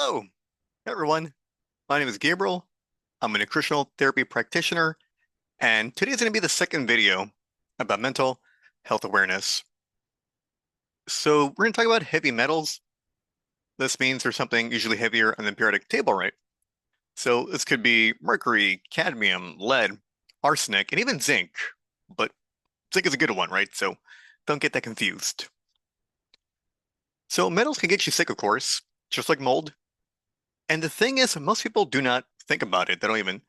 Hello, everyone. My name is Gabriel. I'm a nutritional therapy practitioner, and today's going to be the second video about mental health awareness. So, we're going to talk about heavy metals. This means there's something usually heavier on the periodic table, right? So, this could be mercury, cadmium, lead, arsenic, and even zinc. But zinc is a good one, right? So, don't get that confused. So, metals can get you sick, of course, just like mold. And the thing is, most people do not think about it. They don't even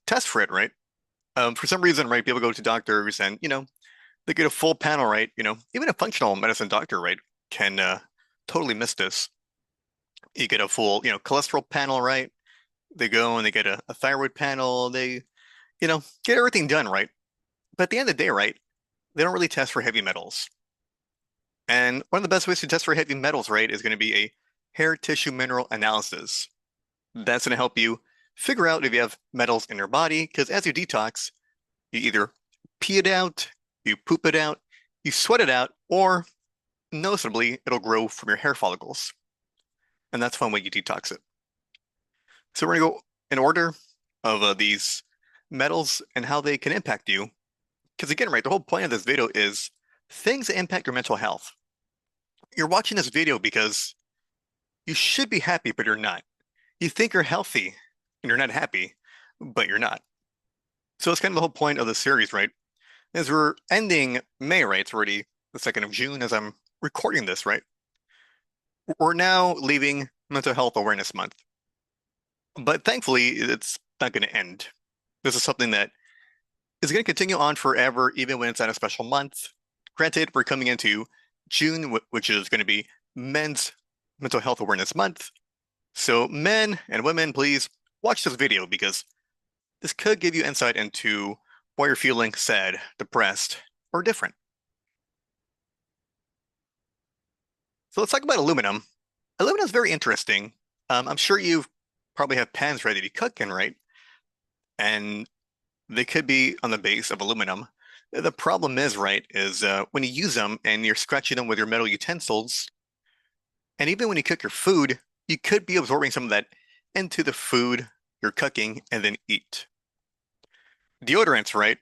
test for it, right? For some reason, right, people go to doctors and, they get a full panel, right? Even a functional medicine doctor, right, can totally miss this. You get a full, cholesterol panel, right? They go and they get a thyroid panel. They, get everything done, right? But at the end of the day, right, they don't really test for heavy metals. And one of the best ways to test for heavy metals, right, is going to be a hair tissue mineral analysis. That's going to help you figure out if you have metals in your body, because as you detox, you either pee it out, you poop it out, you sweat it out, or noticeably, it'll grow from your hair follicles. And that's one way you detox it. So we're going to go in order of these metals and how they can impact you. Because again, right, the whole point of this video is things that impact your mental health. You're watching this video because you should be happy, but you're not. You think you're healthy and you're not happy, but you're not. So it's kind of the whole point of the series, right? As we're ending May, right? It's already the 2nd of June as I'm recording this, right? We're now leaving Mental Health Awareness Month. But thankfully, it's not going to end. This is something that is going to continue on forever, even when it's at a special month. Granted, we're coming into June, which is going to be Men's Mental Health Awareness Month. So men and women, please watch this video because this could give you insight into why you're feeling sad, depressed, or different. So let's talk about aluminum. Aluminum is very interesting. I'm sure you probably have pans ready to cook in, right? And they could be on the base of aluminum. The problem is, right, is when you use them and you're scratching them with your metal utensils, and even when you cook your food, you could be absorbing some of that into the food you're cooking and then eat. Deodorants, right?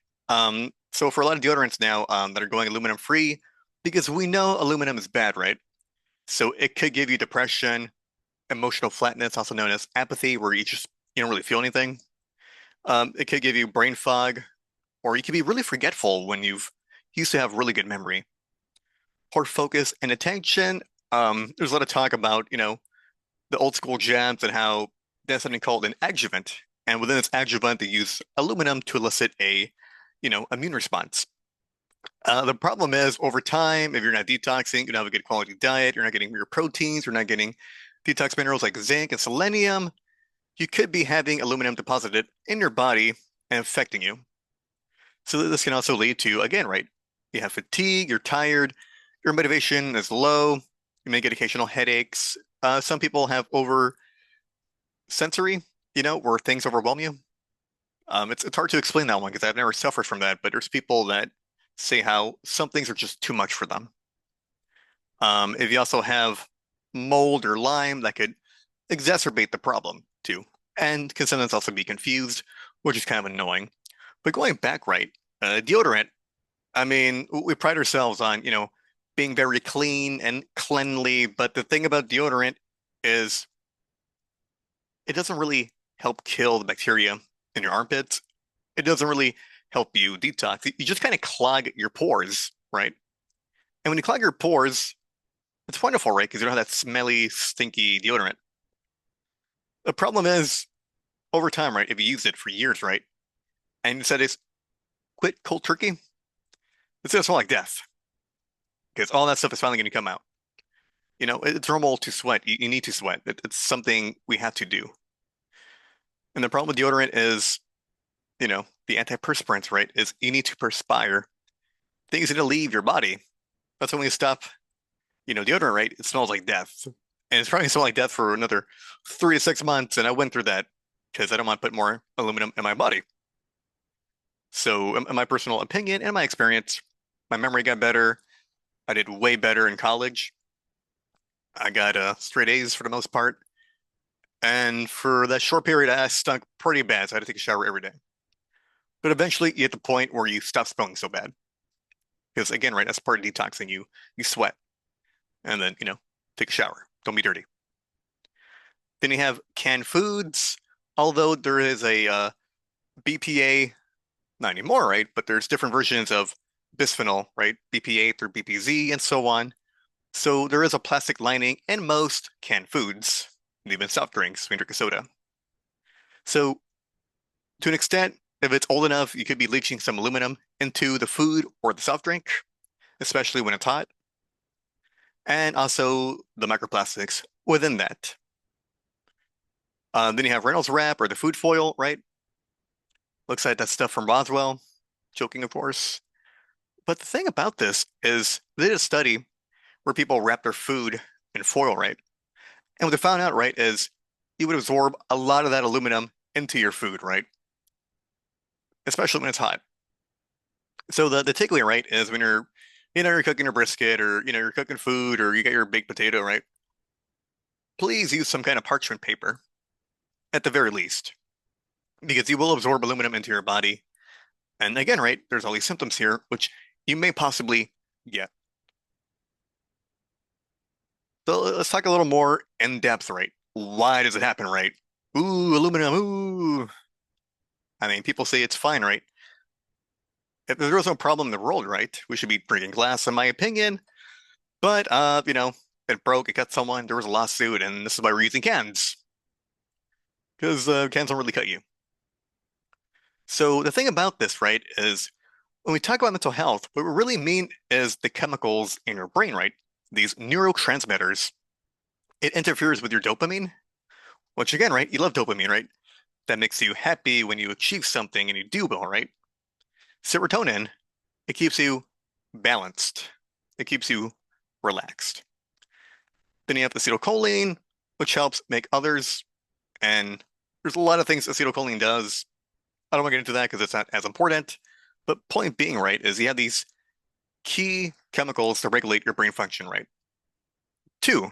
So for a lot of deodorants now that are going aluminum free, because we know aluminum is bad, right? So it could give you depression, emotional flatness, also known as apathy, where you don't really feel anything. It could give you brain fog, or you could be really forgetful when you've used to have really good memory. Poor focus and attention. There's a lot of talk about, the old school jabs and how there's something called an adjuvant. And within this adjuvant, they use aluminum to elicit a, immune response. The problem is over time, if you're not detoxing, you don't have a good quality diet, you're not getting your proteins, you're not getting detox minerals like zinc and selenium, you could be having aluminum deposited in your body and affecting you. So this can also lead to, again, right? You have fatigue, you're tired, your motivation is low, you may get occasional headaches. Some people have over sensory, where things overwhelm you. It's hard to explain that one because I've never suffered from that, but there's people that say how some things are just too much for them. If you also have mold or Lyme, that could exacerbate the problem too, and can sometimes also be confused, which is kind of annoying. But going back, right, deodorant, I mean, we pride ourselves on, being very clean and cleanly, but the thing about deodorant is it doesn't really help kill the bacteria in your armpits. It doesn't really help you detox. You just kind of clog your pores, right? And when you clog your pores, it's wonderful, right? Because you don't have that smelly, stinky deodorant. The problem is, over time, right? If you use it for years, right? And you said it's quit cold turkey, it's gonna smell like death because all that stuff is finally going to come out. It's normal to sweat. You need to sweat. It's something we have to do. And the problem with deodorant is, the antiperspirants, right? Is you need to perspire. Things need to leave your body. That's when we stop, deodorant, right? It smells like death. And it's probably gonna smell like death for another 3 to 6 months. And I went through that because I don't want to put more aluminum in my body. So, in my personal opinion and my experience, my memory got better. I did way better in college. I got straight A's for the most part. And for that short period, I stunk pretty bad, so I had to take a shower every day. But eventually, you hit the point where you stop smelling so bad. Because again, right, that's part of detoxing. You sweat and then, take a shower. Don't be dirty. Then you have canned foods. Although there is a BPA, not anymore, right? But there's different versions of bisphenol, right? BPA through BPZ and so on. So there is a plastic lining in most canned foods, and even soft drinks when you drink a soda. So to an extent, if it's old enough, you could be leaching some aluminum into the food or the soft drink, especially when it's hot, and also the microplastics within that. Then you have Reynolds wrap or the food foil, right? Looks like that stuff from Roswell, joking, of course. But the thing about this is they did a study where people wrap their food in foil, right? And what they found out, right, is you would absorb a lot of that aluminum into your food, right? Especially when it's hot. So the takeaway, right, is when you're cooking your brisket or you're cooking food or you get your baked potato, right? Please use some kind of parchment paper at the very least, because you will absorb aluminum into your body. And again, right, there's all these symptoms here, which you may possibly get. So let's talk a little more in depth, right? Why does it happen, right? Ooh, aluminum, ooh. I mean, people say it's fine, right? If there was no problem in the world, right? We should be drinking glass, in my opinion. But it broke, it cut someone, there was a lawsuit, and this is why we're using cans. Because cans don't really cut you. So the thing about this, right, is when we talk about mental health, what we really mean is the chemicals in your brain, right? These neurotransmitters. It interferes with your dopamine, which again, right, you love dopamine, right? That makes you happy when you achieve something and you do well, right? Serotonin, it keeps you balanced. It keeps you relaxed. Then you have acetylcholine, which helps make others. And there's a lot of things acetylcholine does. I don't want to get into that because it's not as important. But point being, right, is you have these key chemicals to regulate your brain function, right? Two,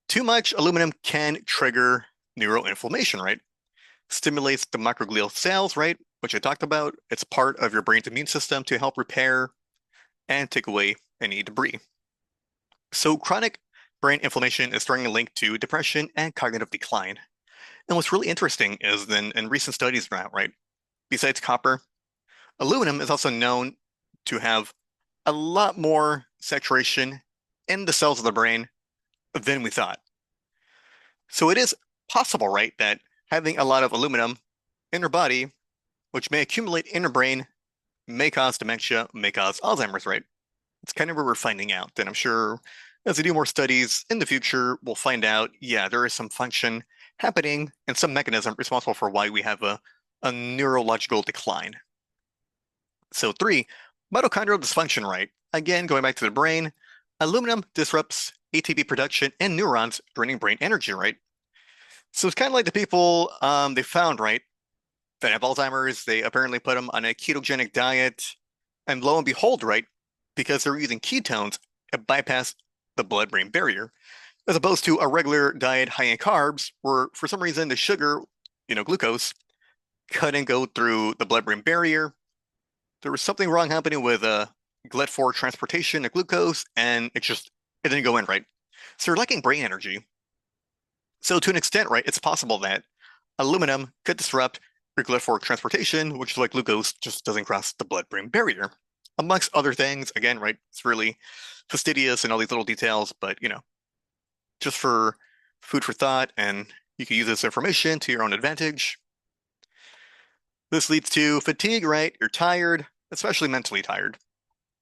too much aluminum can trigger neuroinflammation, right? Stimulates the microglial cells, right? Which I talked about. It's part of your brain's immune system to help repair and take away any debris. So chronic brain inflammation is strongly linked to depression and cognitive decline. And what's really interesting is then in recent studies now, right? Besides copper, aluminum is also known to have a lot more saturation in the cells of the brain than we thought. So it is possible, right, that having a lot of aluminum in your body, which may accumulate in your brain, may cause dementia, may cause Alzheimer's, right? It's kind of where we're finding out. And I'm sure as we do more studies in the future, we'll find out, yeah, there is some function happening and some mechanism responsible for why we have a neurological decline. So three, mitochondrial dysfunction, right? Again, going back to the brain, aluminum disrupts ATP production in neurons, draining brain energy, right? So it's kind of like the people they found, right, that have Alzheimer's. They apparently put them on a ketogenic diet, and lo and behold, right, because they're using ketones, it bypass the blood-brain barrier, as opposed to a regular diet high in carbs, where for some reason the sugar, glucose, couldn't go through the blood-brain barrier. There was something wrong happening with GLUT4 transportation of glucose, and it didn't go in right. So you're lacking brain energy. So to an extent, right, it's possible that aluminum could disrupt your GLUT4 transportation, which is why glucose just doesn't cross the blood-brain barrier. Amongst other things, again, right, it's really fastidious and all these little details, but just for food for thought, and you can use this information to your own advantage. This leads to fatigue, right? You're tired, especially mentally tired.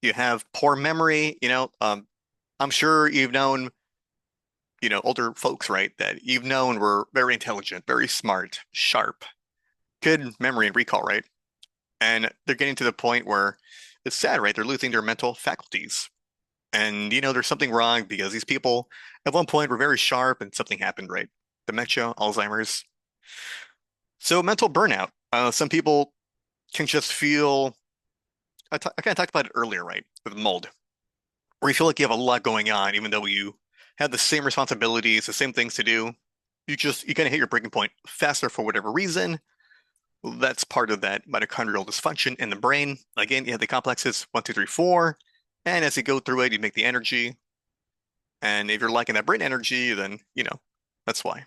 You have poor memory, I'm sure you've known, older folks, right, that you've known were very intelligent, very smart, sharp, good memory and recall, right? And they're getting to the point where it's sad, right? They're losing their mental faculties. And, there's something wrong because these people at one point were very sharp and something happened, right? Dementia, Alzheimer's. So mental burnout. Some people can just feel, I kind of talked about it earlier, right? With mold, where you feel like you have a lot going on, even though you have the same responsibilities, the same things to do. you kind of hit your breaking point faster for whatever reason. That's part of that mitochondrial dysfunction in the brain. Again, you have the complexes 1, 2, 3, 4, and as you go through it, you make the energy. And if you're lacking that brain energy, then that's why.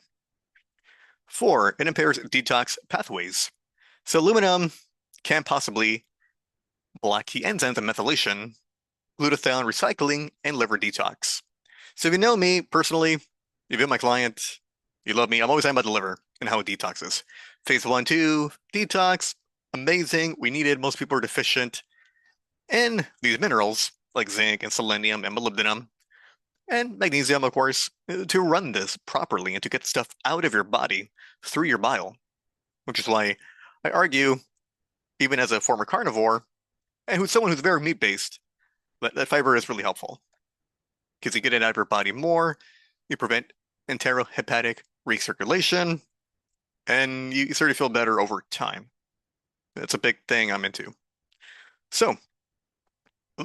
4, it impairs detox pathways. So aluminum can possibly block key enzymes of methylation, glutathione recycling, and liver detox. So if you know me personally, you've been my client, you love me, I'm always talking about the liver and how it detoxes. Phase 1, 2, detox, amazing. We need it. Most people are deficient in these minerals like zinc and selenium and molybdenum and magnesium, of course, to run this properly and to get stuff out of your body through your bile, which is why I argue, even as a former carnivore and who's someone who's very meat-based, that fiber is really helpful because you get it out of your body more, you prevent enterohepatic recirculation, and you sort of feel better over time. That's a big thing I'm into. So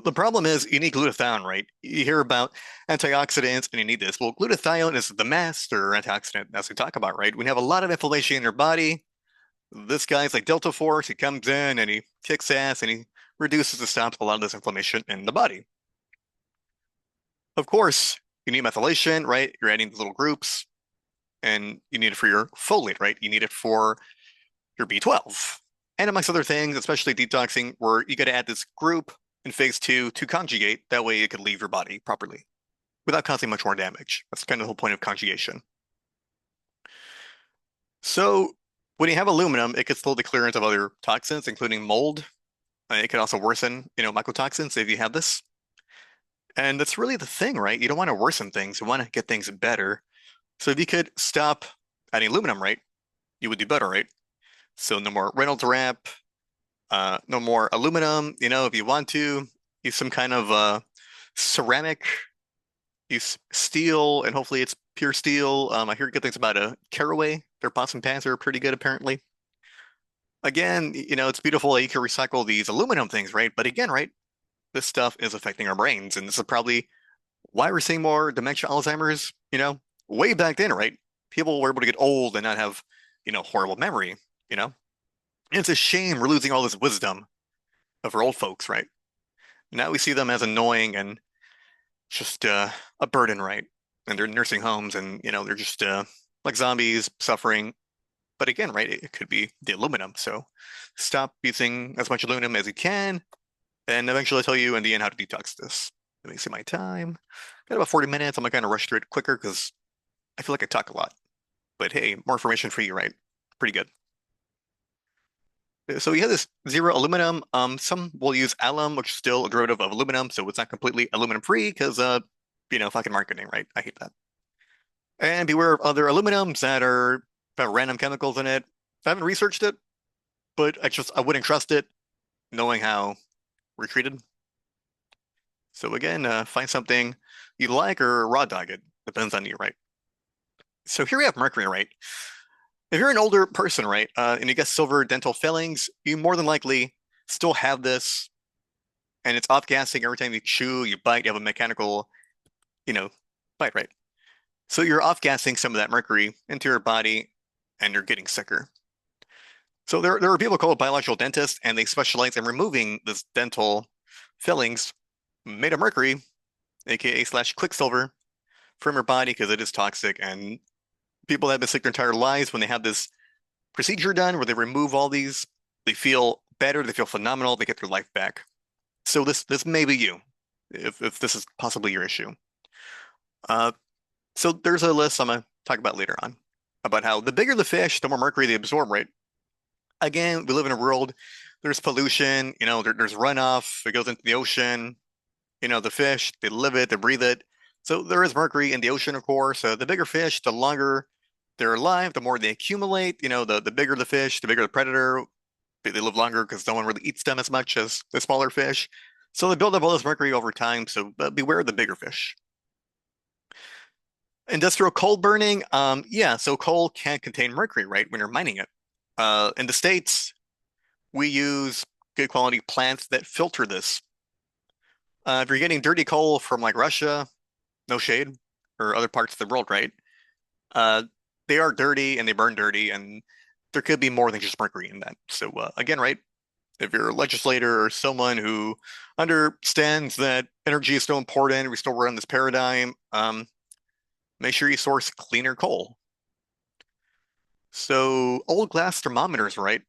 the problem is you need glutathione, right? You hear about antioxidants and you need this. Well, glutathione is the master antioxidant, as we talk about, right? When you have a lot of inflammation in your body, this guy's like Delta Force. He comes in and he kicks ass and he reduces and stops a lot of this inflammation in the body. Of course, you need methylation, right? You're adding these little groups and you need it for your folate, right? You need it for your B12. And amongst other things, especially detoxing, where you got to add this group in phase 2 to conjugate. That way it could leave your body properly without causing much more damage. That's kind of the whole point of conjugation. So when you have aluminum, it could slow the clearance of other toxins, including mold. It can also worsen, mycotoxins if you have this. And that's really the thing, right? You don't want to worsen things. You want to get things better. So if you could stop adding aluminum, right, you would do better, right? So no more Reynolds wrap, no more aluminum. If you want to, use some kind of ceramic, use steel, and hopefully it's pure steel. I hear good things about Caraway. Their pots and pans are pretty good, apparently. Again, it's beautiful that you can recycle these aluminum things, right? But again, right, this stuff is affecting our brains, and this is probably why we're seeing more dementia, Alzheimer's, way back then, right? People were able to get old and not have, horrible memory, you know? And it's a shame we're losing all this wisdom of our old folks, right? Now we see them as annoying and just a burden, right? And they're in nursing homes and, they're just like zombies suffering. But again, right, it could be the aluminum. So stop using as much aluminum as you can. And eventually I'll tell you in the end how to detox this. Let me see my time. Got about 40 minutes. I'm gonna kind of rush through it quicker because I feel like I talk a lot. But hey, more information for you, right? Pretty good. So we have this zero aluminum. Some will use alum, which is still a derivative of aluminum, so it's not completely aluminum free because fucking marketing, right? I hate that. And beware of other aluminums that have random chemicals in it. I haven't researched it, but I wouldn't trust it knowing how we're treated. So again, find something you like or raw dog it. Depends on you, right? So here we have mercury, right? If you're an older person, right, and you get silver dental fillings, you more than likely still have this, and it's off-gassing every time you chew, you bite, you have a mechanical, you know, bite, right? So you're off-gassing some of that mercury into your body, and you're getting sicker. So there are people called biological dentists, and they specialize in removing this dental fillings made of mercury, aka slash quicksilver, from your body because it is toxic. And people that have been sick their entire lives, when they have this procedure done where they remove all these, they feel better, they feel phenomenal, they get their life back. So this may be you, if this is possibly your issue. Uh, so there's a list I'm gonna talk about later on about how the bigger the fish, the more mercury they absorb, right? Again, we live in a world, there's pollution, there's runoff, it goes into the ocean, the fish, they live it, they breathe it. So there is mercury in the ocean, of course. The bigger fish, the longer they're alive, the more they accumulate. The bigger the fish, the bigger the predator. They live longer because no one really eats them as much as the smaller fish. So they build up all this mercury over time. So beware of the bigger fish. Industrial coal burning, yeah. So coal can contain mercury, right? When you're mining it. In the States, we use good quality plants that filter this. If you're getting dirty coal from like Russia, no shade, or other parts of the world, right? Uh, they are dirty and they burn dirty, and there could be more than just mercury in that. So again, right, if you're a legislator or someone who understands that energy is so important, we still run this paradigm, make sure you source cleaner coal. So old glass thermometers, right?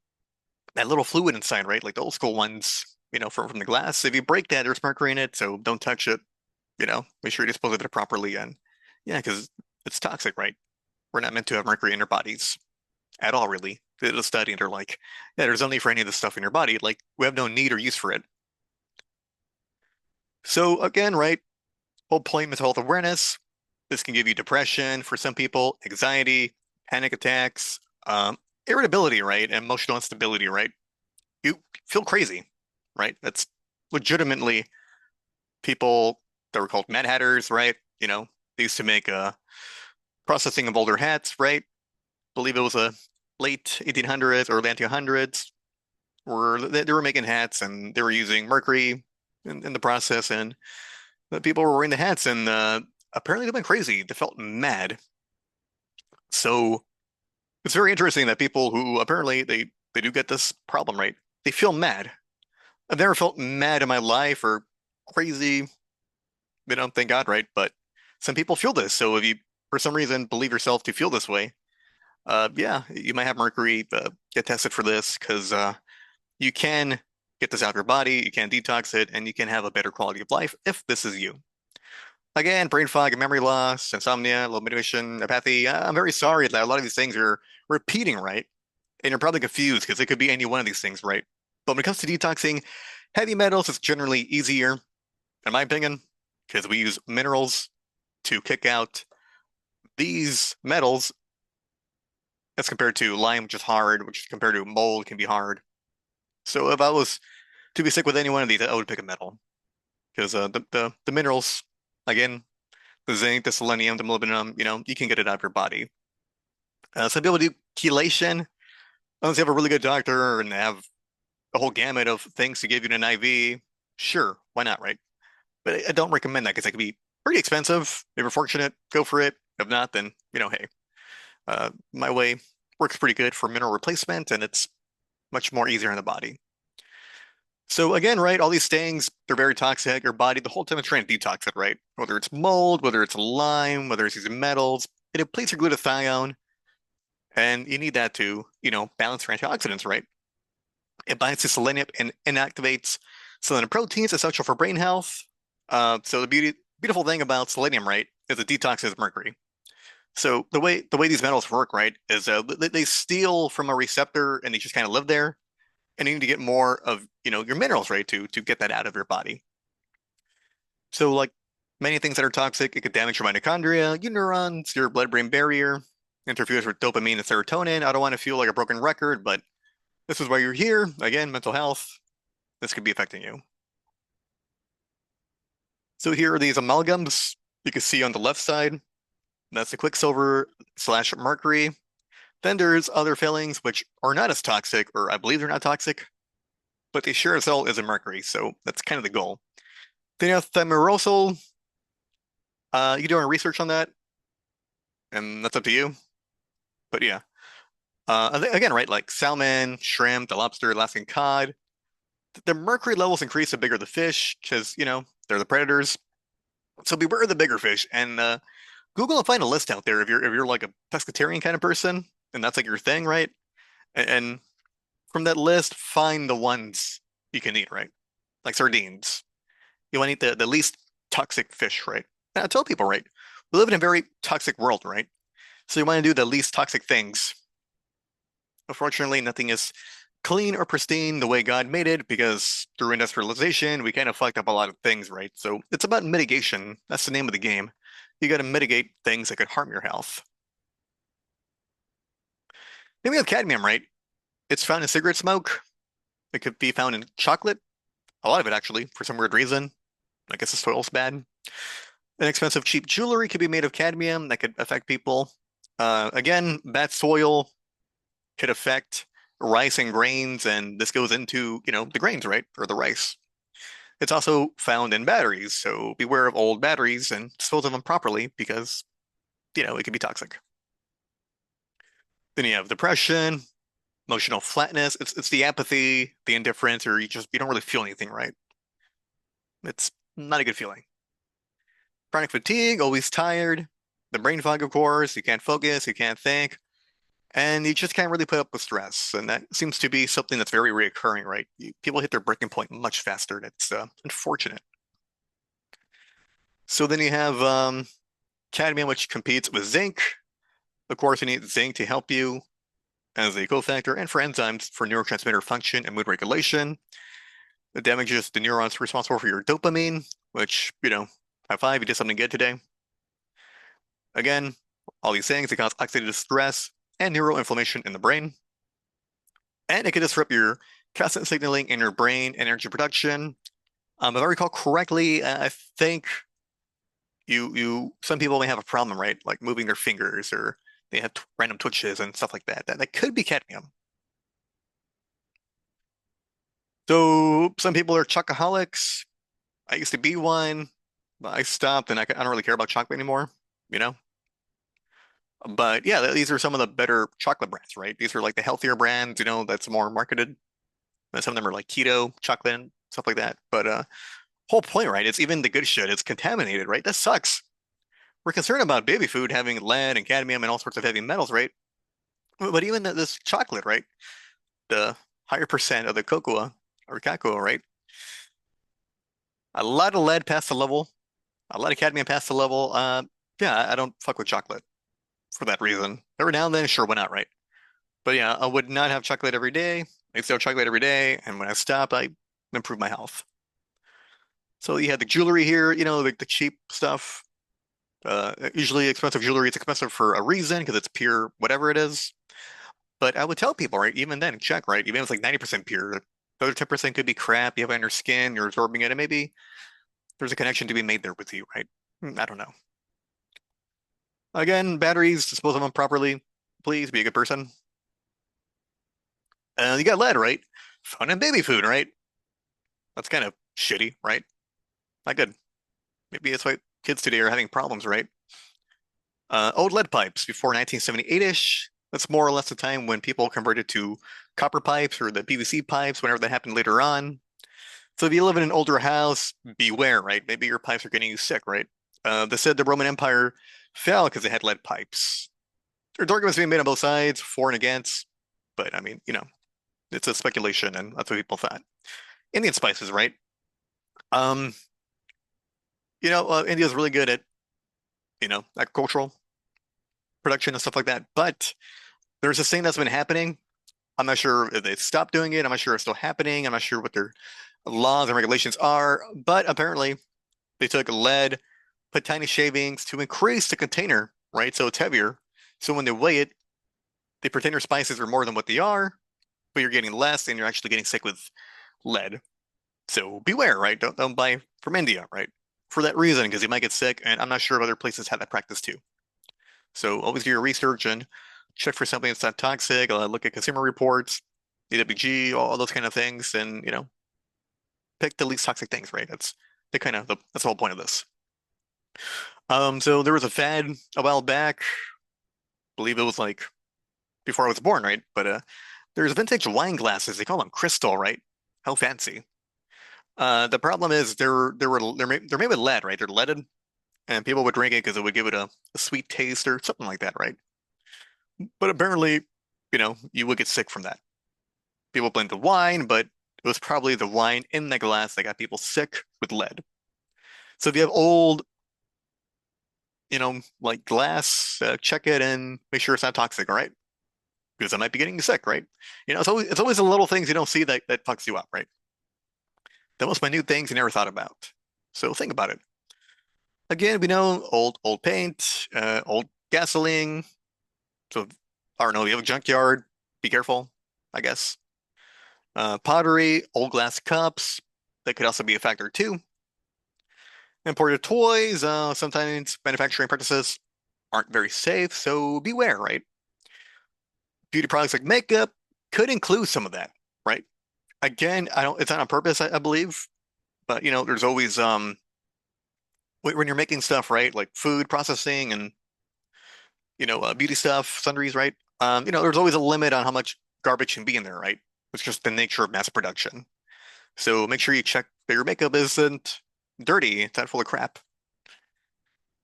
That little fluid inside, right? Like the old school ones, from the glass. If you break that, there's mercury in it, so don't touch it. Make sure you dispose of it properly. And yeah, because it's toxic, right? We're not meant to have mercury in our bodies at all, really. They did a study and they're like, yeah, there's only for any of the stuff in your body. Like, we have no need or use for it. So again, right, whole point mental health awareness. This can give you depression for some people, anxiety, panic attacks, irritability, right? Emotional instability, right? You feel crazy, right? That's legitimately people that were called Mad Hatters, right? They used to make processing of older hats, right? Believe it was a late 1800s, early 1900s, where they were making hats and they were using mercury in the process, and the people were wearing the hats, and apparently they went crazy. They felt mad. So it's very interesting that people who apparently they do get this problem, right? They feel mad. I've never felt mad in my life or crazy, thank God, right? But some people feel this. So if you, for some reason, believe yourself to feel this way, yeah, you might have mercury. Get tested for this because you can get this out of your body, you can detox it, and you can have a better quality of life if this is you. Again, brain fog and memory loss, insomnia, low motivation, apathy. I'm very sorry that a lot of these things are repeating, right? And you're probably confused because it could be any one of these things, right? But when it comes to detoxing, heavy metals is generally easier, in my opinion, because we use minerals to kick out these metals as compared to lime, which is hard, which compared to mold can be hard. So if I was to be sick with any one of these, I would pick a metal because the minerals, again, the zinc, the selenium, the molybdenum, you can get it out of your body. Some people do chelation unless you have a really good doctor and have a whole gamut of things to give you in an IV. Sure, why not, right? But I don't recommend that because it can be pretty expensive. If you're fortunate, go for it. If not, then, hey, my way works pretty good for mineral replacement and it's much more easier in the body. So again, right, all these things, they're very toxic. Your body, the whole time it's trying to detox it, right? Whether it's mold, whether it's lime, whether it's these metals, it depletes your glutathione, and you need that to, balance your antioxidants, right? It binds to selenium and inactivates selenium proteins essential for brain health. So the beautiful thing about selenium, right, is it detoxes mercury. So the way these metals work, right, is they steal from a receptor and they just kind of live there, and you need to get more of your minerals, right, to get that out of your body. So like many things that are toxic, it could damage your mitochondria, your neurons, your blood-brain barrier, interferes with dopamine and serotonin. I don't want to feel like a broken record, but this is why you're here. Again, mental health. This could be affecting you. So here are these amalgams you can see on the left side. That's the quicksilver slash mercury. Then there's other fillings which are not as toxic, or I believe they're not toxic, but they sure as hell is a mercury. So that's kind of the goal. Then you have thimerosal. You doing research on that, and that's up to you. But yeah, again, right, like salmon, shrimp, the lobster, Alaskan cod, the mercury levels increase the bigger the fish because they're the predators. So beware of the bigger fish. And Google and find a list out there if you're like a pescatarian kind of person, and that's like your thing, right? And from that list, find the ones you can eat, right? Like sardines. You want to eat the least toxic fish, right? And I tell people, right? We live in a very toxic world, right? So you want to do the least toxic things. Unfortunately, nothing is clean or pristine the way God made it because through industrialization, we kind of fucked up a lot of things, right? So it's about mitigation. That's the name of the game. You got to mitigate things that could harm your health. Then we have cadmium, right? It's found in cigarette smoke. It could be found in chocolate. A lot of it, actually, for some weird reason. I guess the soil's bad. Inexpensive, cheap jewelry could be made of cadmium that could affect people. Again, bad soil could affect rice and grains, and this goes into, the grains, right? Or the rice. It's also found in batteries, so beware of old batteries and dispose of them properly because, it can be toxic. Then you have depression, emotional flatness. It's the apathy, the indifference, or you don't really feel anything, right? It's not a good feeling. Chronic fatigue, always tired. The brain fog, of course, you can't focus, you can't think, and you just can't really put up with stress. And that seems to be something that's very reoccurring, right? People hit their breaking point much faster, and it's unfortunate. So then you have cadmium, which competes with zinc. Of course, you need zinc to help you as a cofactor and for enzymes for neurotransmitter function and mood regulation. It damages the neurons responsible for your dopamine, which, high five, you did something good today. Again, all these things, they cause oxidative stress and neuroinflammation in the brain. And it can disrupt your constant signaling in your brain, energy production. If I recall correctly, I think some people may have a problem, right? Like moving their fingers or they have random twitches and stuff like that. That could be cadmium. So some people are chocoholics. I used to be one, but I stopped and I don't really care about chocolate anymore, you know? But yeah, these are some of the better chocolate brands, right? These are like the healthier brands, that's more marketed. And some of them are like keto chocolate and stuff like that. But whole point, right? It's even the good shit. It's contaminated, right? That sucks. We're concerned about baby food having lead and cadmium and all sorts of heavy metals, right? But even this chocolate, right? The higher percent of the cocoa or cacao, right? A lot of lead past the level, a lot of cadmium past the level. Yeah, I don't fuck with chocolate for that reason. Every now and then, sure, why not, right? But yeah, I would not have chocolate every day. I used to have chocolate every day, and when I stop, I improve my health. So you had the jewelry here, the cheap stuff. Usually expensive jewelry, it's expensive for a reason because it's pure whatever it is. But I would tell people, right, even then, check, right? Even if it's like 90% pure, the other 10% could be crap. You have it on your skin, you're absorbing it, and maybe there's a connection to be made there with you, right? I don't know. Again, batteries, dispose of them properly. Please be a good person. You got lead, right? Fun and baby food, right? That's kind of shitty, right? Not good. Maybe that's why kids today are having problems, right? Old lead pipes before 1978-ish. That's more or less the time when people converted to copper pipes or the PVC pipes, whenever that happened later on. So if you live in an older house, beware, right? Maybe your pipes are getting you sick, right? They said the Roman Empire fell because it had lead pipes. There's arguments being made on both sides, for and against, but I mean, it's a speculation, and that's what people thought. Indian spices, right? Um, India's really good at, agricultural production and stuff like that, but there's this thing that's been happening. I'm not sure if they stopped doing it. I'm not sure it's still happening. I'm not sure what their laws and regulations are, but apparently they took lead, put tiny shavings to increase the container, right? So it's heavier. So when they weigh it, they pretend your spices are more than what they are, but you're getting less and you're actually getting sick with lead. So beware, right? Don't buy from India, right? For that reason, because you might get sick, and I'm not sure if other places have that practice too. So always do your research and check for something that's not toxic. Look at consumer reports, EWG, all those kind of things, and pick the least toxic things, right? That's the whole point of this. So there was a fad a while back, I believe it was like before I was born, right? But there's vintage wine glasses. They call them crystal, right? How fancy. The problem is they're made with lead, right? They're leaded, and people would drink it because it would give it a sweet taste or something like that, right? But apparently, you would get sick from that. People blame the wine, but it was probably the wine in the glass that got people sick with lead. So if you have old, like glass, check it and make sure it's not toxic, all right? Because I might be getting you sick, right? It's always the little things you don't see that fucks you up, right? The most minute things you never thought about. So think about it. Again, we know old paint, old gasoline. So I don't know, if you have a junkyard, be careful, I guess. Pottery, old glass cups, that could also be a factor too. Imported toys, sometimes manufacturing practices aren't very safe, so beware, right? Beauty products like makeup could include some of that, right? Again, it's not on purpose, I believe, but there's always when you're making stuff, right? Like food processing and beauty stuff, sundries, right? There's always a limit on how much garbage can be in there, right? It's just the nature of mass production. So make sure you check that your makeup isn't dirty, it's not full of crap.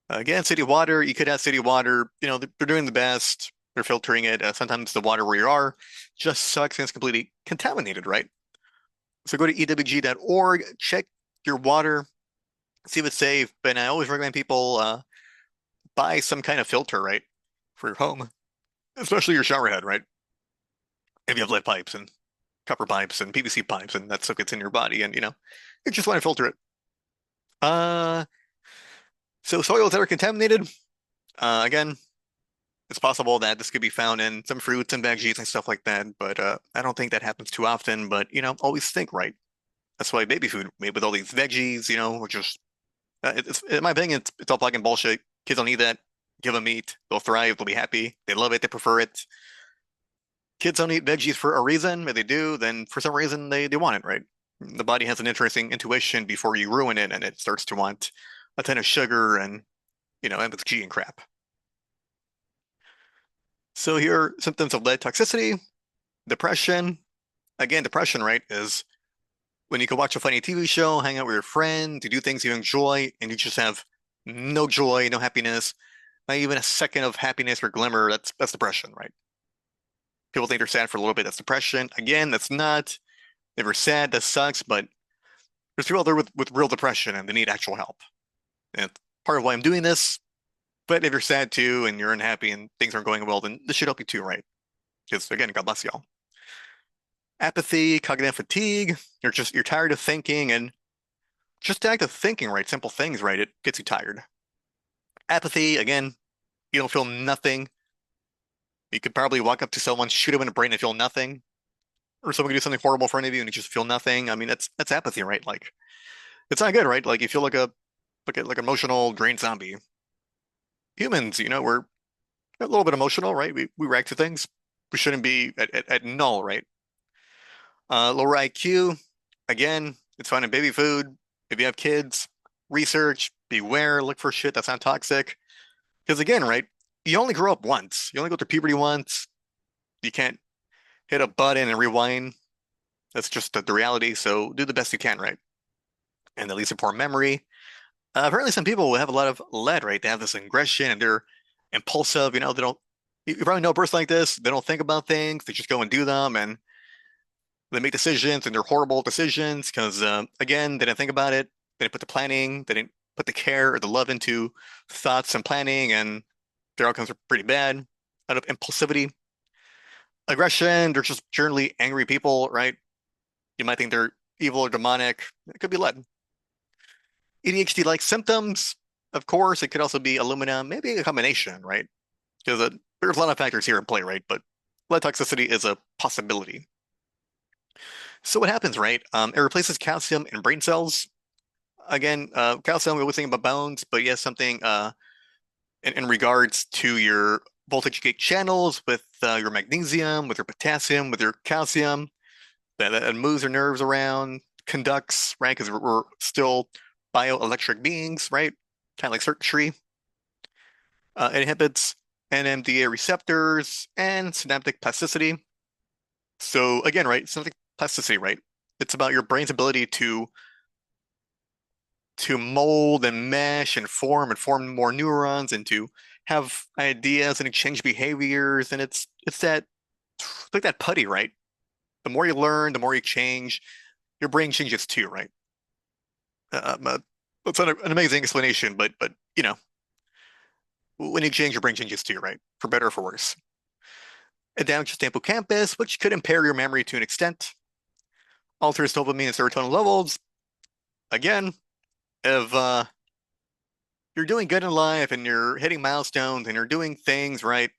Again, city water, you could have city water, they're doing the best. They're filtering it. Sometimes the water where you are just sucks and it's completely contaminated, right? So go to ewg.org, check your water, see if it's safe. But I always recommend people buy some kind of filter, right, for your home, especially your shower head, right? If you have lead pipes and copper pipes and PVC pipes and that stuff gets in your body and you just want to filter it. Uh, so soils that are contaminated, again, it's possible that this could be found in some fruits and veggies and stuff like that, but I don't think that happens too often. But always think right. That's why baby food made with all these veggies, which is in my opinion, it's all fucking bullshit. Kids don't need that. Give them meat, they'll thrive, they'll be happy, they love it, they prefer it. Kids don't eat veggies for a reason. If they do, then for some reason they want it, right? The body has an interesting intuition before you ruin it, and it starts to want a ton of sugar and MSG and crap. So here are symptoms of lead toxicity, depression. Again, depression, right, is when you can watch a funny TV show, hang out with your friends, you do things you enjoy, and you just have no joy, no happiness, not even a second of happiness or glimmer. That's depression, right? People think they're sad for a little bit. That's depression. Again, that's not. If you're sad, that sucks, but there's people out there with real depression and they need actual help. And part of why I'm doing this. But if you're sad too and you're unhappy and things aren't going well, then this should help you too, right? Because again, God bless y'all. Apathy, cognitive fatigue. You're tired of thinking and just the act of thinking, right? Simple things, right? It gets you tired. Apathy, again, you don't feel nothing. You could probably walk up to someone, shoot them in the brain and feel nothing. Or someone could do something horrible in front of you and you just feel nothing. I mean, that's apathy, right? Like it's not good, right? Like you feel like emotional drained zombie. Humans, we're a little bit emotional, right? We react to things. We shouldn't be at null, right? Lower IQ, again, it's fine in baby food. If you have kids, research, beware, look for shit that's not toxic. Because again, right, you only grow up once. You only go through puberty once. You can't hit a button and rewind. That's just the reality. So do the best you can, right? And at least important memory. Apparently, some people will have a lot of lead, right? They have this aggression and they're impulsive. They don't. You probably know a person like this. They don't think about things. They just go and do them, and they make decisions, and they're horrible decisions because, again, they didn't think about it. They didn't put the planning. They didn't put the care or the love into thoughts and planning, and their outcomes are pretty bad out of impulsivity. Aggression. They're just generally angry people, right? You might think they're evil or demonic. It could be lead. ADHD-like symptoms, of course, it could also be aluminum, maybe a combination, right? Because there's a lot of factors here in play, right? But lead toxicity is a possibility. So what happens, right? It replaces calcium in brain cells. Again, calcium, we always think about bones, but yes, something in regards to your voltage gate channels with your magnesium, with your potassium, with your calcium, that moves your nerves around, conducts, right? Because we're still bioelectric beings, right? Kind of like circuitry. It inhibits NMDA receptors and synaptic plasticity. So again, right, synaptic plasticity, right? It's about your brain's ability to mold and mesh and form more neurons and to have ideas and exchange behaviors. And it's like that putty, right? The more you learn, the more you change, your brain changes too, right? That's an amazing explanation, but when you change, your brain changes too, right? For better or for worse. It damages the hippocampus, which could impair your memory to an extent. Alters dopamine and serotonin levels. Again, if you're doing good in life and you're hitting milestones and you're doing things right,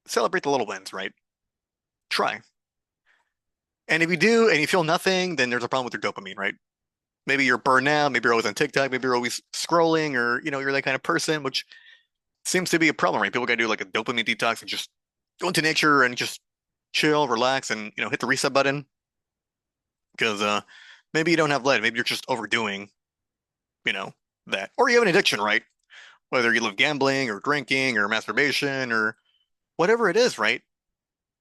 celebrate the little wins, right? Try. And if you do and you feel nothing, then there's a problem with your dopamine, right? Maybe you're burned out, maybe you're always on TikTok, maybe you're always scrolling, or you're that kind of person, which seems to be a problem, right? People gotta do like a dopamine detox and just go into nature and just chill, relax, and hit the reset button. Because maybe you don't have lead, maybe you're just overdoing, you know, that. Or you have an addiction, right? Whether you love gambling or drinking or masturbation or whatever it is, right?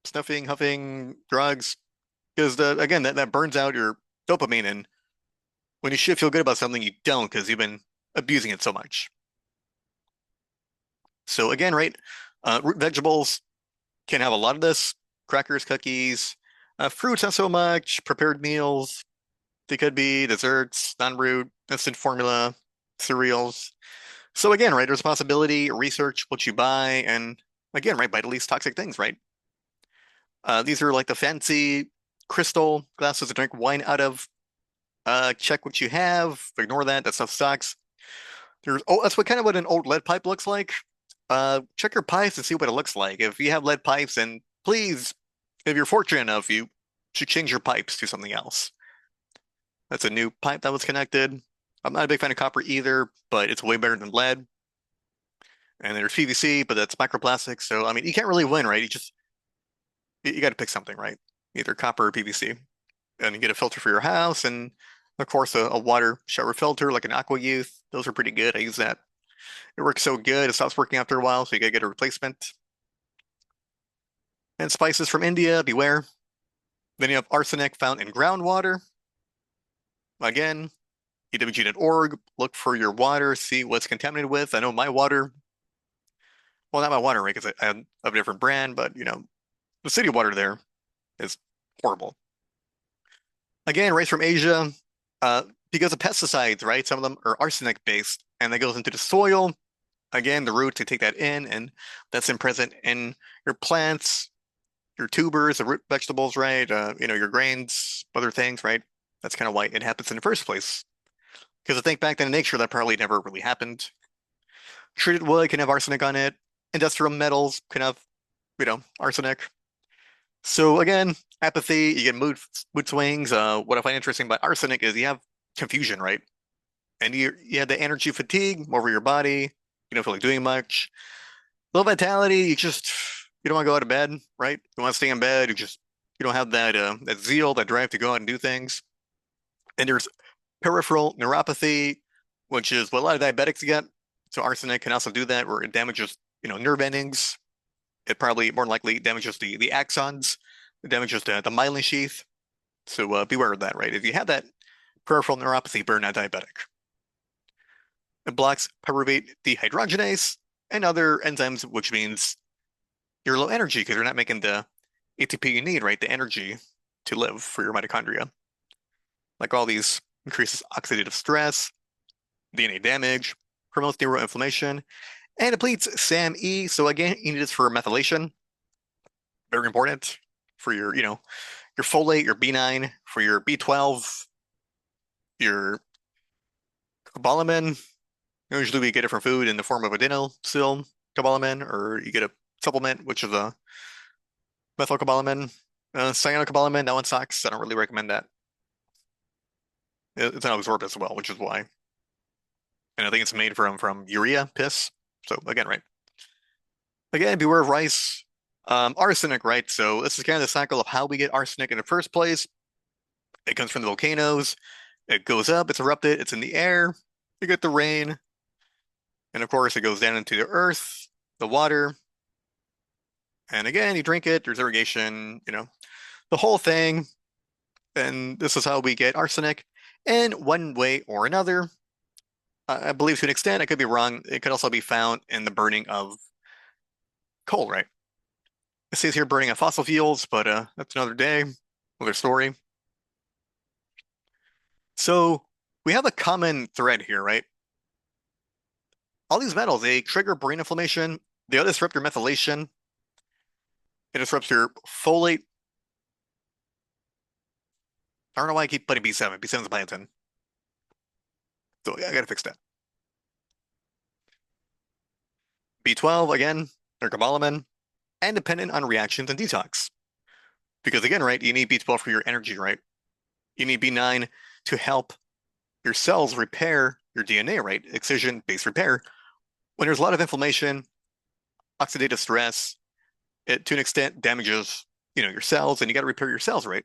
Snuffing, huffing, drugs, because again, that burns out your dopamine, and when you should feel good about something, you don't because you've been abusing it so much. So again, right, root vegetables can have a lot of this. Crackers, cookies, fruits, not so much. Prepared meals, they could be desserts, non-root, instant formula, cereals. So again, right, there's a possibility, research what you buy, and again, right, buy the least toxic things, right? These are like the fancy crystal glasses to drink wine out of. Check what you have, ignore that, that stuff sucks. That's what kind of what an old lead pipe looks like. Check your pipes and see what it looks like. If you have lead pipes, and please, if you're fortunate enough, you should change your pipes to something else. That's a new pipe that was connected. I'm not a big fan of copper either, but it's way better than lead. And there's PVC, but that's microplastic. So I mean, you can't really win, right? You got to pick something, right? Either copper or PVC. And you get a filter for your house, and of course a water shower filter like an Aqua Youth. Those are pretty good. I use that. It works so good, it stops working after a while, so you gotta get a replacement. And spices from India, beware. Then you have arsenic found in groundwater. Again, EWG.org, look for your water, see what's contaminated with. I know my water, well, not my water, right? Because I have a different brand, but the city water there is horrible. Again, rice from Asia, uh, because of pesticides, right? Some of them are arsenic based, and that goes into the soil. Again, the roots, they take that in, and that's then present in your plants, your tubers, the root vegetables, right? Your grains, other things, right? That's kind of why it happens in the first place. Because I think back then in nature, that probably never really happened. Treated wood can have arsenic on it. Industrial metals can have, arsenic. So again, apathy, you get mood swings. What I find interesting about arsenic is you have confusion, right? And you have the energy fatigue over your body. You don't feel like doing much. Low vitality, you don't want to go out of bed, right? You want to stay in bed. You don't have that zeal, that drive to go out and do things. And there's peripheral neuropathy, which is what a lot of diabetics get. So arsenic can also do that, where it damages, nerve endings. It probably more likely damages the axons. It damages the myelin sheath. So beware of that, right? If you have that peripheral neuropathy, burn not diabetic. It blocks pyruvate dehydrogenase and other enzymes, which means you're low energy because you're not making the ATP you need, right? The energy to live for your mitochondria. Like all these increases oxidative stress, DNA damage, promotes neuroinflammation, and depletes SAMe. So again, you need this for methylation. Very important for your folate, your B9, for your B12, your cobalamin. Usually we get it from food in the form of adenylyl cobalamin, or you get a supplement, which is a methylcobalamin. Cyanocobalamin, that one sucks. I don't really recommend that. It's not absorbed as well, which is why. And I think it's made from urea piss. So again, right. Again, beware of rice. Arsenic, right? So this is kind of the cycle of how we get arsenic in the first place. It comes from the volcanoes. It goes up, it's erupted, it's in the air. You get the rain. And of course, it goes down into the earth, the water. And again, you drink it, there's irrigation, the whole thing. And this is how we get arsenic in one way or another. I believe to an extent, I could be wrong. It could also be found in the burning of coal, right? It says here burning of fossil fuels, but that's another day, another story. So we have a common thread here, right? All these metals, they trigger brain inflammation. They disrupt your methylation. It disrupts your folate. I don't know why I keep putting B7. B7 is a biotin. So yeah, I gotta fix that. B12, again, or cobalamin, and dependent on reactions and detox. Because again, right, you need B12 for your energy, right? You need B9 to help your cells repair your DNA, right? Excision-based repair. When there's a lot of inflammation, oxidative stress, it to an extent damages, your cells, and you got to repair your cells, right?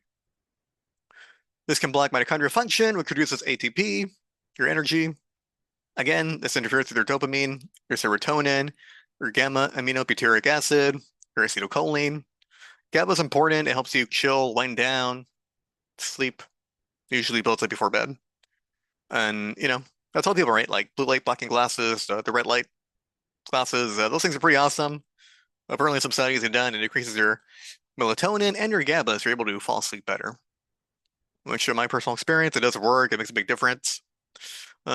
This can block mitochondrial function, which reduces ATP, your energy. Again, this interferes with your dopamine, your serotonin, your gamma aminobutyric acid, your acetylcholine. GABA is important. It helps you chill, wind down, sleep, usually both like before bed. And, that's all people, right? Like blue light blocking glasses, the red light glasses, those things are pretty awesome. Apparently, some studies have done, it increases your melatonin and your GABA, so you're able to fall asleep better. Which, in my personal experience, it doesn't work. It makes a big difference.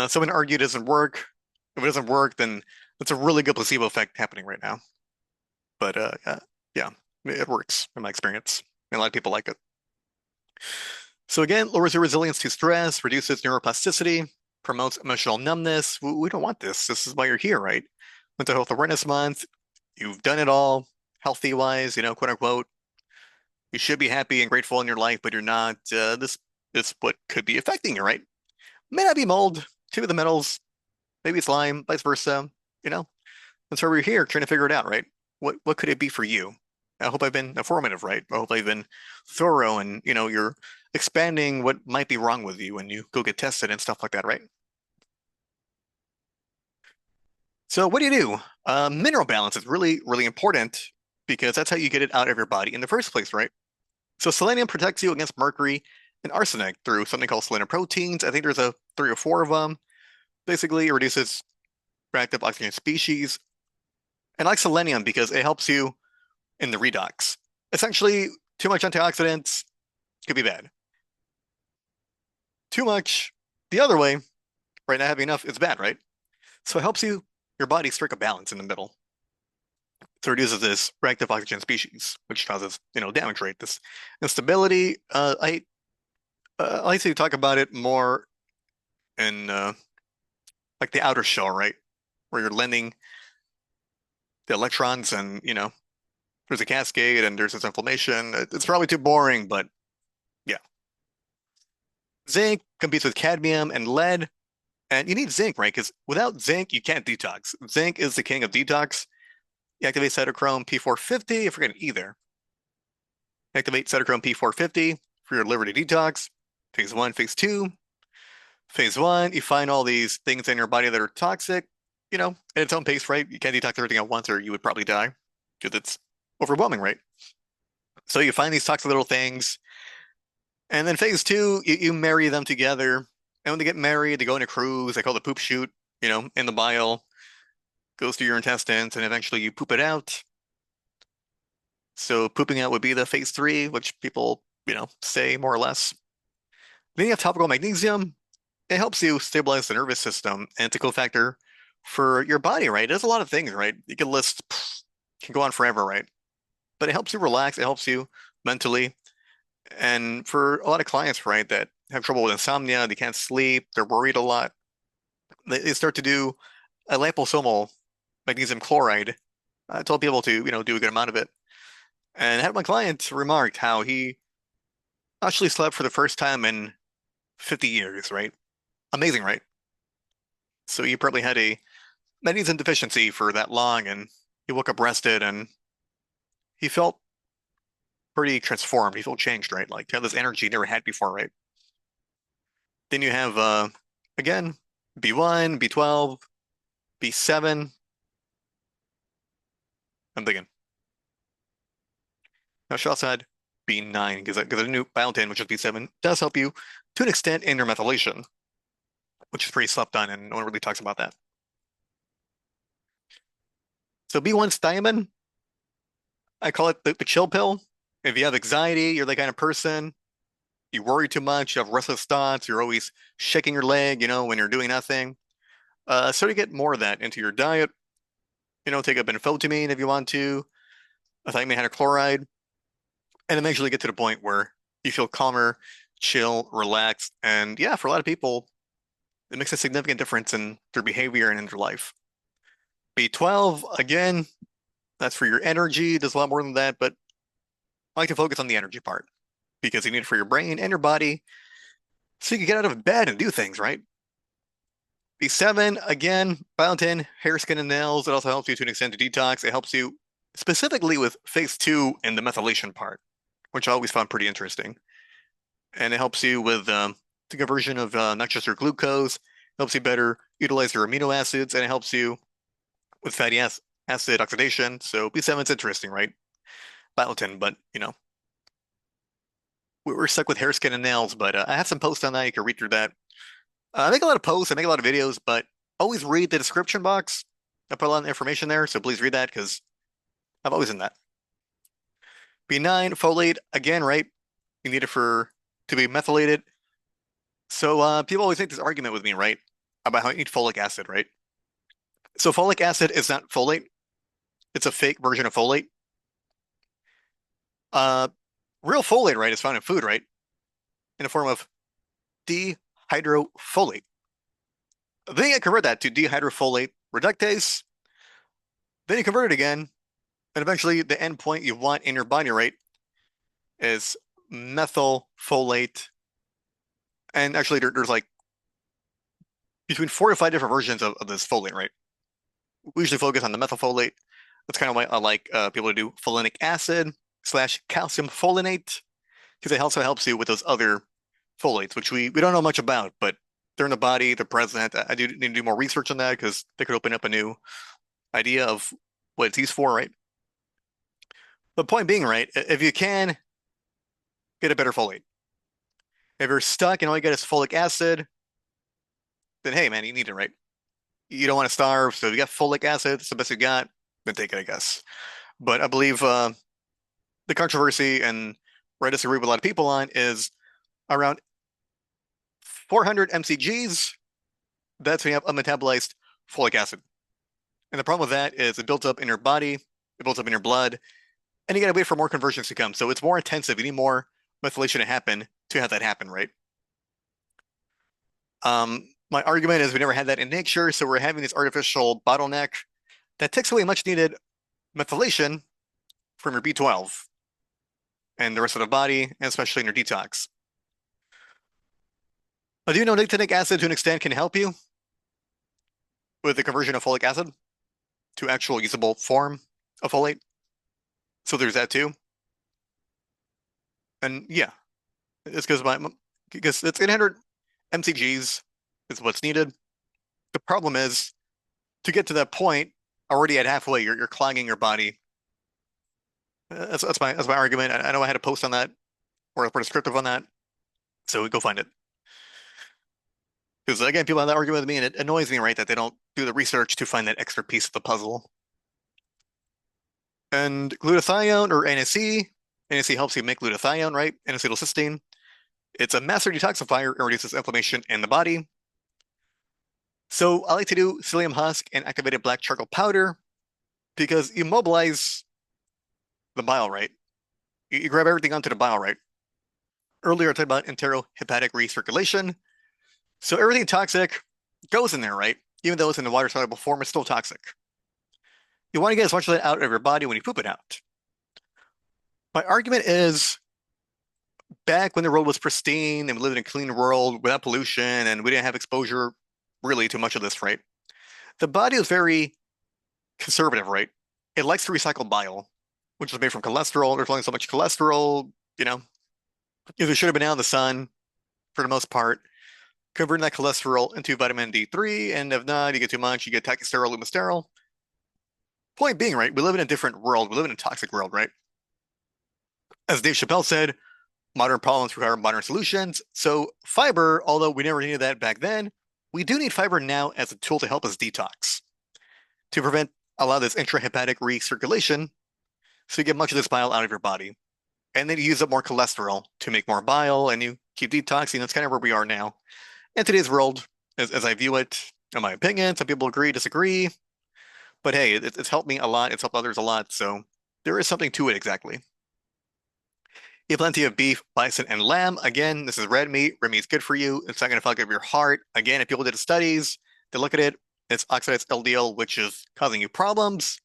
Someone argue it doesn't work. If it doesn't work, then it's a really good placebo effect happening right now. But yeah, it works in my experience. And a lot of people like it. So again, lowers your resilience to stress, reduces neuroplasticity, promotes emotional numbness. We don't want this. This is why you're here, right? Mental Health Awareness Month. You've done it all, healthy wise, quote unquote. You should be happy and grateful in your life, but you're not. This is what could be affecting you, right? May not be mold, could be the metals, maybe it's Lyme, vice versa. You know, that's why we're here trying to figure it out, right? What could it be for you? I hope I've been informative, right? I hope I've been thorough and you're expanding what might be wrong with you when you go get tested and stuff like that, right? So what do? Mineral balance is really, really important because that's how you get it out of your body in the first place, right? So selenium protects you against mercury and arsenic through something called selenium proteins. I think there's a 3 or 4 of them. Basically, it reduces reactive oxygen species. And I like selenium because it helps you in the redox. Essentially, too much antioxidants could be bad. Too much the other way, right? Not having enough is bad, right? So it helps your body strike a balance in the middle. So it reduces this reactive oxygen species, which causes, damage rate, this instability. I like to talk about it more in like the outer shell, right? Where you're lending the electrons and, there's a cascade and there's this inflammation. It's probably too boring, but yeah. Zinc competes with cadmium and lead. And you need zinc, right? Because without zinc, you can't detox. Zinc is the king of detox. You activate cytochrome P450, I forget either. Activate cytochrome P450 for your liver to detox. Phase 1, phase 2. Phase 1, you find all these things in your body that are toxic, at its own pace, right? You can't detox everything at once or you would probably die because it's overwhelming, right? So you find these toxic little things. And then phase 2, you marry them together. And when they get married, they go on a cruise. They call it the poop chute, in the bile, goes through your intestines, and eventually you poop it out. So pooping out would be the phase 3, which people, say more or less. Then you have topical magnesium. It helps you stabilize the nervous system, and it's a cofactor for your body, right? It does a lot of things, right? You can list, can go on forever, right? But it helps you relax. It helps you mentally. And for a lot of clients, right, that have trouble with insomnia, they can't sleep, they're worried a lot, they start to do a liposomal magnesium chloride. I told people to, do a good amount of it. And I had one client remarked how he actually slept for the first time in 50 years, right? Amazing, right? So you probably had a magnesium deficiency for that long and he woke up rested and he felt pretty transformed. He felt changed, right? Like had this energy he never had before, right? Then you have again B1, B12, B7. I'm thinking. Now she also had B9 because the new biotin, which is B7, does help you to an extent in your methylation, which is pretty slept on and no one really talks about that. So B1's thiamine, I call it the chill pill. If you have anxiety, you're the kind of person, you worry too much, you have restless thoughts, you're always shaking your leg, when you're doing nothing. So to get more of that into your diet, take a benfotiamine if you want to, a thiamine hydrochloride, and eventually get to the point where you feel calmer, chill, relaxed. And yeah, for a lot of people, it makes a significant difference in their behavior and in their life. B12, again, that's for your energy. There's a lot more than that, but I like to focus on the energy part because you need it for your brain and your body so you can get out of bed and do things, right? B7, again, biotin, hair, skin, and nails. It also helps you to an extent to detox. It helps you specifically with phase 2 and the methylation part, which I always found pretty interesting. And it helps you with the conversion of not just your glucose, helps you better utilize your amino acids, and it helps you with fatty acid oxidation. So B7 is interesting, right? biotin, but we're stuck with hair, skin, and nails. But I have some posts on that. You can read through that. I make a lot of posts, I make a lot of videos, but always read the description box. I put a lot of information there, so please read that because I'm always in that. B9, folate, again, right? You need it to be methylated. So people always make this argument with me, right? About how you need folic acid, right? So folic acid is not folate. It's a fake version of folate. Uh, Real folate, right, is found in food, right? In the form of dihydrofolate. Then you convert that to dihydrofolate reductase. Then you convert it again, and eventually the end point you want in your body, right, is methylfolate. And actually, there's like between 4 to 5 different versions of this folate, right? We usually focus on the methylfolate. That's kind of why I like people to do folinic acid / calcium folinate, because it also helps you with those other folates, which we don't know much about, but they're in the body, they're present. I do need to do more research on that because they could open up a new idea of what it's used for, right? The point being, right, if you can get a better folate, if you're stuck and all you get is folic acid, then hey, man, you need it, right? You don't want to starve, so if you got folic acid, it's the best you got, then take it, I guess. But I believe the controversy and where I disagree with a lot of people on is around 400 mcgs. That's when you have unmetabolized folic acid. And the problem with that is it builds up in your body, it builds up in your blood, and you gotta wait for more conversions to come. So it's more intensive. You need more methylation to happen to have that happen, right? My argument is we never had that in nature, so we're having this artificial bottleneck that takes away much needed methylation from your B12 and the rest of the body, and especially in your detox. But do you know nicotinic acid to an extent can help you with the conversion of folic acid to actual usable form of folate? So there's that too. And yeah, it's because it's 800 mcgs is what's needed. The problem is to get to that point already at halfway, you're clogging your body. That's my argument. I know I had a post on that or a descriptive on that, so go find it. Because again, people have that argument with me, and it annoys me, right, that they don't do the research to find that extra piece of the puzzle. And glutathione or NSC, NSC helps you make glutathione, right? N-acetylcysteine. It's a master detoxifier and reduces inflammation in the body. So I like to do psyllium husk and activated black charcoal powder because you mobilize the bile, right? You grab everything onto the bile, right? Earlier I talked about enterohepatic recirculation. So everything toxic goes in there, right? Even though it's in the water soluble form, it's still toxic. You want to get as much of that out of your body when you poop it out. My argument is back when the world was pristine and we lived in a clean world without pollution and we didn't have exposure really to much of this, right? The body is very conservative, right? It likes to recycle bile, which is made from cholesterol. There's only so much cholesterol, it should have been out in the sun for the most part, converting that cholesterol into vitamin D3, and if not, you get too much, you get tachysterol, lumisterol. Point being, right, we live in a different world. We live in a toxic world, right? As Dave Chappelle said, modern problems require modern solutions. So fiber, although we never needed that back then, we do need fiber now as a tool to help us detox, to prevent a lot of this intrahepatic recirculation, so you get much of this bile out of your body. And then you use up more cholesterol to make more bile, and you keep detoxing. That's kind of where we are now. In today's world, as I view it, in my opinion, some people agree, disagree. But hey, it's helped me a lot. It's helped others a lot. So there is something to it exactly. Eat plenty of beef, bison, and lamb. Again, this is red meat. Red meat's good for you. It's not going to fuck up your heart. Again, if people did studies, they look at it, it's oxidized LDL, which is causing you problems,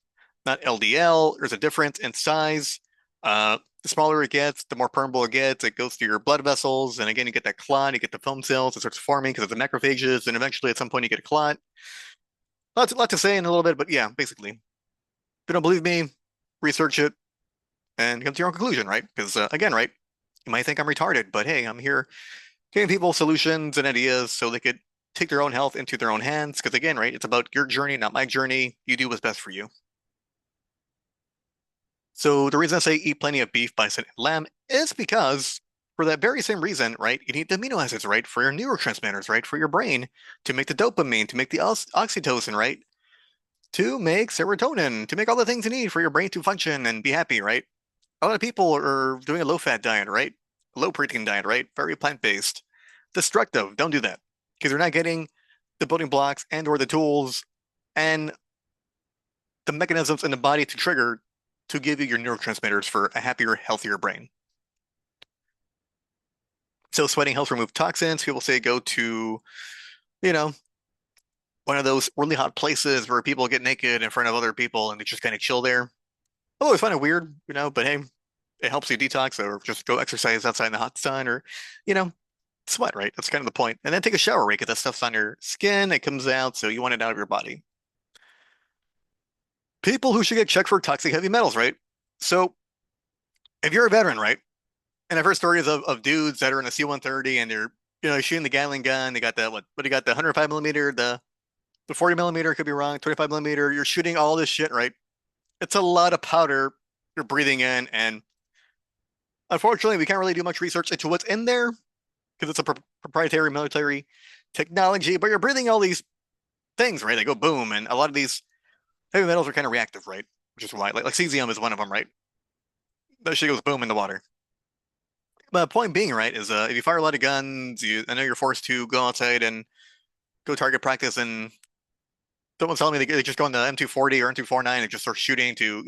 not LDL. There's a difference in size. The smaller it gets, the more permeable it gets. It goes through your blood vessels. And again, you get that clot, you get the foam cells, it starts forming because of the macrophages. And eventually, at some point, you get a clot. Lot to say in a little bit, but yeah, basically. If you don't believe me, research it and come to your own conclusion, right? Because again, right, you might think I'm retarded, but hey, I'm here giving people solutions and ideas so they could take their own health into their own hands. Because again, right, it's about your journey, not my journey. You do what's best for you. So the reason I say eat plenty of beef, bison, and lamb is because for that very same reason, right? You need the amino acids, right? For your neurotransmitters, right? For your brain to make the dopamine, to make the oxytocin, right? To make serotonin, to make all the things you need for your brain to function and be happy, right? A lot of people are doing a low-fat diet, right? A low protein diet, right? Very plant-based. Destructive. Don't do that because you're not getting the building blocks and or the tools and the mechanisms in the body to trigger to give you your neurotransmitters for a happier, healthier brain. So sweating helps remove toxins. People say go to, you know, one of those really hot places where people get naked in front of other people and they just kind of chill there. Oh, it's kind of weird, but hey, it helps you detox or just go exercise outside in the hot sun or, you know, sweat, right? That's kind of the point. And then take a shower, right? Because that stuff's on your skin, it comes out, so you want it out of your body. People who should get checked for toxic heavy metals, right? So if you're a veteran, right? And I've heard stories of dudes that are in a C-130 and they're, shooting the Gatling gun. They got the what do you got? The 105 millimeter, the 40 millimeter, could be wrong, 25 millimeter. You're shooting all this shit, right? It's a lot of powder you're breathing in, and unfortunately, we can't really do much research into what's in there because it's a proprietary military technology. But you're breathing all these things, right? They go boom, and a lot of these heavy metals are kind of reactive, right? Which is why, like cesium is one of them, right? That shit goes boom in the water. But point being, right, is if you fire a lot of guns, I know you're forced to go outside and go target practice, and someone's telling me they just go on the M240 or M249 and just start shooting to,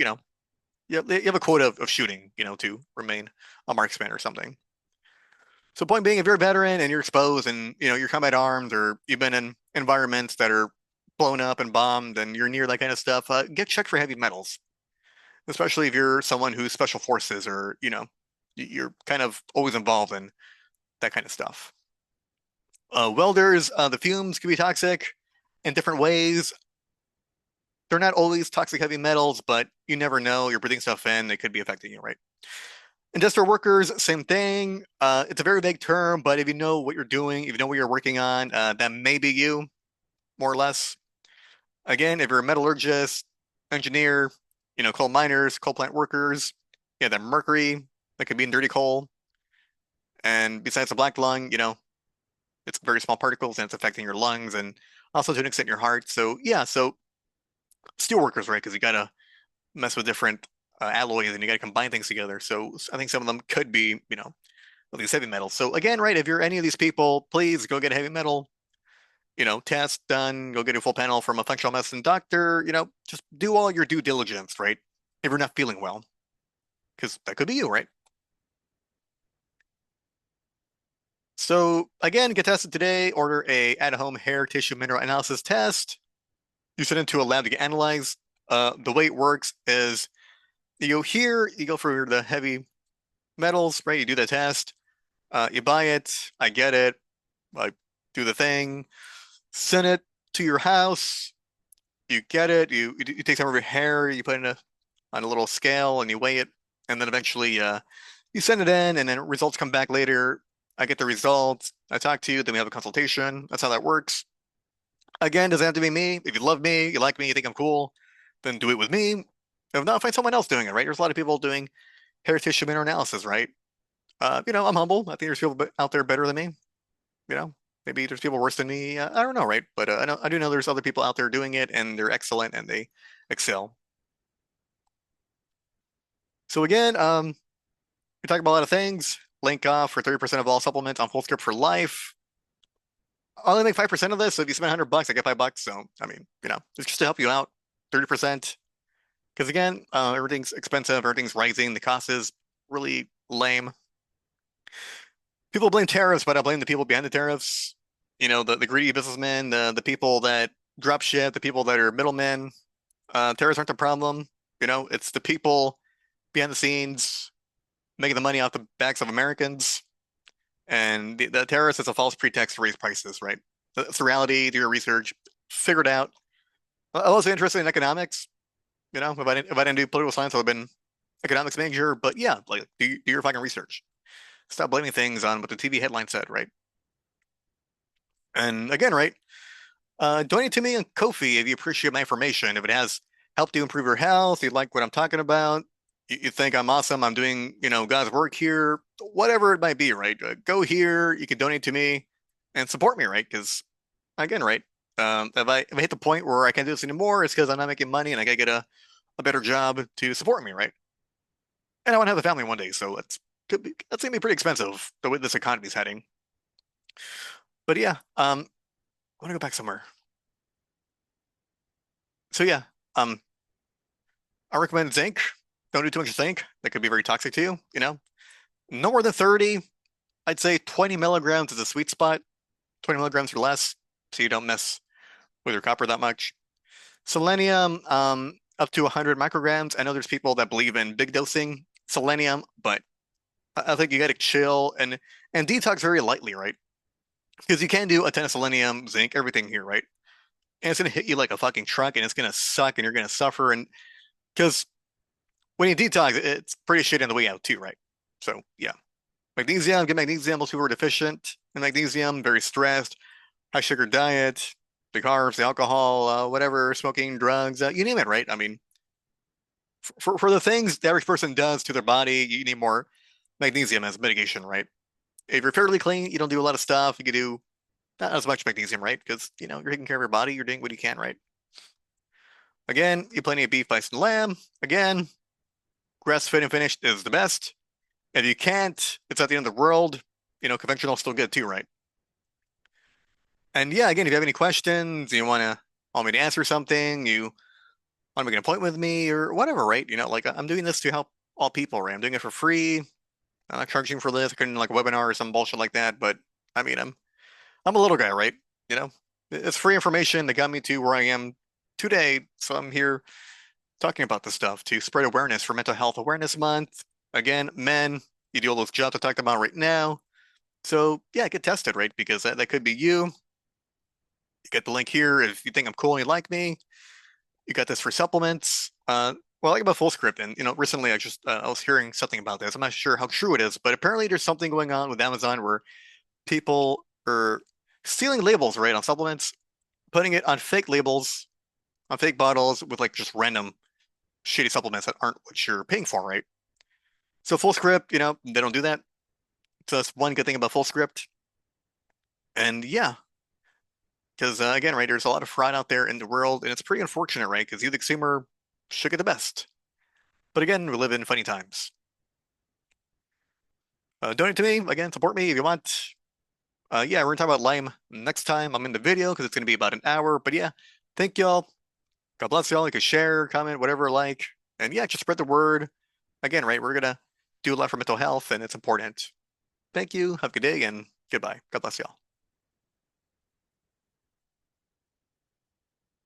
you have a quota of shooting, to remain a marksman or something. So point being, if you're a veteran and you're exposed and, you're combat arms or you've been in environments that are blown up and bombed and you're near that kind of stuff, get checked for heavy metals, especially if you're someone who's special forces or, you're kind of always involved in that kind of stuff. Welders, the fumes can be toxic in different ways. They're not always toxic heavy metals, but you never know. You're breathing stuff in, it could be affecting you, right? Industrial workers, same thing. It's a very vague term, but if you know what you're doing, if you know what you're working on, that may be you, more or less. Again, if you're a metallurgist, engineer, coal miners, coal plant workers, yeah, that mercury that could be in dirty coal. And besides the black lung, it's very small particles and it's affecting your lungs and also to an extent your heart. So yeah, so steel workers, right? Because you gotta mess with different alloys and you gotta combine things together. So I think some of them could be, at least heavy metals. So again, right, if you're any of these people, please go get a heavy metal, test done, go get a full panel from a functional medicine doctor, just do all your due diligence, right? If you're not feeling well, because that could be you, right? So again, get tested today, order a at-home hair tissue mineral analysis test. You send it to a lab to get analyzed. The way it works is you go here, you go for the heavy metals, right? You do the test, you buy it, I get it, I do the thing, send it to your house, you get it, you take some of your hair, you put it on a little scale and you weigh it, and then eventually you send it in, and then results come back later. I get the results, I talk to you, then we have a consultation. That's how that works. Again, doesn't have to be me. If you love me, you like me, you think I'm cool, then do it with me. If not, find someone else doing it, right? There's a lot of people doing hair tissue mineral analysis, right? I'm humble. I think there's people out there better than me. You know, maybe there's people worse than me. I don't know, right? But I do know there's other people out there doing it, and they're excellent and they excel. So again, we talk about a lot of things. Link off for 30% of all supplements on FullScript for life. I only make 5% of this, so if you spend $100, I get $5. So I mean, it's just to help you out. 30%. Because again, everything's expensive, everything's rising, the cost is really lame. People blame tariffs, but I blame the people behind the tariffs. The greedy businessmen, the people that drop shit, the people that are middlemen. Tariffs aren't the problem. It's the people behind the scenes making the money off the backs of Americans. And the tariffs is a false pretext to raise prices, right? That's the reality. Do your research, figure it out. I was interested in economics. If I didn't do political science, I would have been economics major. But yeah, like do your fucking research. Stop blaming things on what the TV headline said, right? And again, right, donate to me on Ko-fi if you appreciate my information. If it has helped you improve your health, you like what I'm talking about, You think I'm awesome. I'm doing, God's work here, whatever it might be, right? Go here. You can donate to me and support me, right? Because again, right? If I hit the point where I can't do this anymore, it's because I'm not making money and I gotta get a better job to support me, right? And I want to have a family one day, so that's gonna be pretty expensive the way this economy is heading. But yeah, I want to go back somewhere. So yeah, um, I recommend zinc. Don't do too much zinc. That could be very toxic to you, No more than 30. I'd say 20 milligrams is a sweet spot. 20 milligrams or less, so you don't mess with your copper that much. Selenium, up to 100 micrograms. I know there's people that believe in big dosing selenium, but I think you got to chill and detox very lightly, right? Because you can do a ton of selenium, zinc, everything here, right? And it's gonna hit you like a fucking truck, and it's gonna suck, and you're gonna suffer. And because when you detox, it's pretty shitty on the way out too, right? So yeah, magnesium, get magnesium. Most people are deficient in magnesium, very stressed, high sugar diet, the carbs, the alcohol, whatever, smoking, drugs, you name it, right? I mean, for the things the average person does to their body, you need more magnesium as mitigation, right? If you're fairly clean, you don't do a lot of stuff. You can do not as much magnesium, right? Because you're taking care of your body, you're doing what you can, right? Again, eat plenty of beef, bison, lamb. Again, grass-fed and finished is the best. If you can't, it's not the end of the world. Conventional is still good too, right? And yeah, again, if you have any questions, you want me to answer something, you want to make an appointment with me or whatever, right? Like I'm doing this to help all people, right? I'm doing it for free. I'm not charging for this. I couldn't like a webinar or some bullshit like that, but I mean, I'm a little guy, right? You know, it's free information that got me to where I am today. So I'm here talking about this stuff to spread awareness for Mental Health Awareness Month. Again, men, you do all those jobs I talked about right now. So yeah, get tested, right? Because that could be you. You get the link here if you think I'm cool and you like me. You got this for supplements. Well, I like about Fullscript, and recently I was hearing something about this. I'm not sure how true it is, but apparently there's something going on with Amazon where people are stealing labels, right, on supplements, putting it on fake labels, on fake bottles with like just random shitty supplements that aren't what you're paying for, right? So Fullscript, they don't do that. So that's one good thing about Fullscript. And yeah, because again, right, there's a lot of fraud out there in the world, and it's pretty unfortunate, right? Because you, the consumer, should get the best. But again, we live in funny times. Donate to me, again, support me if you want. Yeah, we're gonna talk about Lyme next time I'm in the video because it's gonna be about an hour. But yeah, thank y'all. God bless y'all. You can share, comment, whatever like. And yeah, just spread the word. Again, right, we're gonna do a lot for mental health and it's important. Thank you. Have a good day and goodbye. God bless y'all.